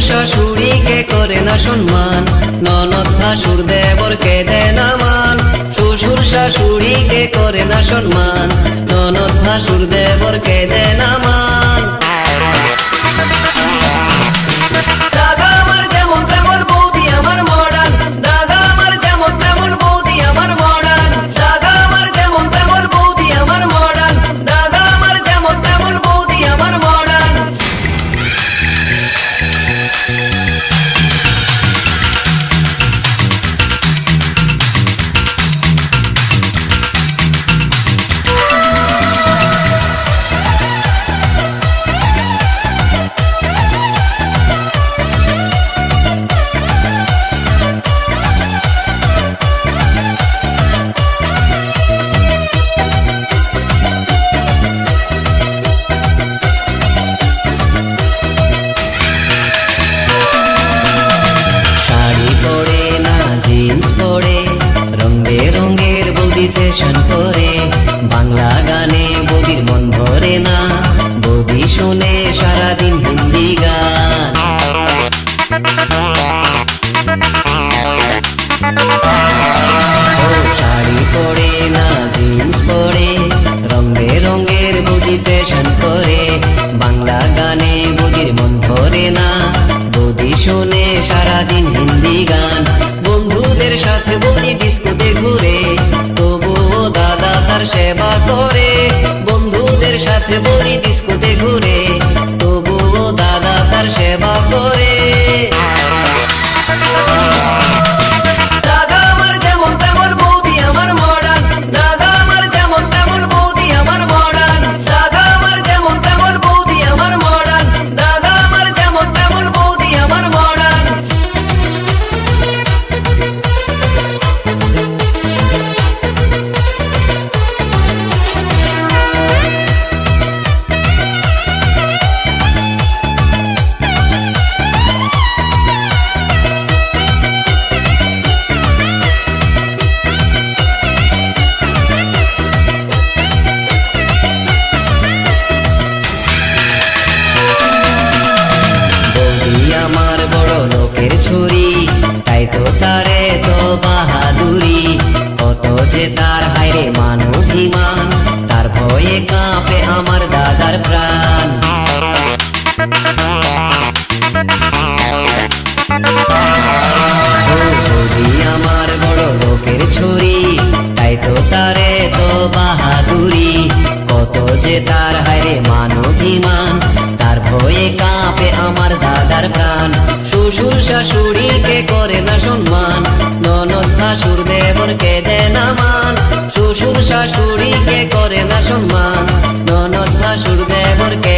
শাশুড়িকে করে না সম্মান, ননদ ভাসুর দেবরকে দেয় না মান। শ্বশুর শাশুড়িকে করে না সম্মান, ননদ ভাসুর দেবরকে দেয় না মান। দাদা আমার যেমন তেমন বৌদি আমার মডার্ন, দাদা আমার যেমন তেমন বৌদি আমার মডার্ন, দাদা আমার যেমন তেমন বৌদি আমার মডার্ন, দাদা আমার যেমন তেমন বৌদি আমার মডার্ন। জিন্স পরে রং বেরঙের বৌদি ফ্যাশন করে, বাংলা গানে বৌদির মন ভরে না, বৌদি শোনে সারাদিন হিন্দি গান। শাড়ি পরে না জিন্স পরে রং বেরঙের বৌদি ফ্যাশন করে, বাংলা গানে বৌদির মন ভরে না, বৌদি শোনে সারাদিন হিন্দি গান। বন্ধুদের সাথে বৌদি ডিস্কোতে ঘুরে, তবুও দাদা তার সেবা করে। বন্ধুদের সাথে বৌদি ডিস্কোতে ঘুরে, তবুও দাদা তার সেবা করে। দাদা আমার যেমন তেমন বৌদি আমার মডার্ন, দাদা আমার যেমন তেমন বৌদি আমার মডার্ন, দাদা আমার যেমন তেমন বৌদি আমার মডার্ন, দাদা আমার যেমন তেমন বৌদি আমার মডার্ন। আমার বড় লোকের ছুরি, তাই তো তারে তো বাহাদুরি, কত যে তার হায়রে মান অভিমান, তার ভয়ে কাঁপে আমার দাদার প্রাণ। আমার বড় লোকের ছুরি, তাই তো তারে তো বাহাদুরি, কত যে তার হায়রে মান অভিমান, তার ভয়ে কাঁপে আমার দাদার প্রাণ। শ্বশুর শাশুড়িকে করে না সম্মান, ননদ ভাসুর দেবরকে দেয় না মান। শ্বশুর শাশুড়িকে করে না সম্মান, ননদ ভাসুর দেবরকে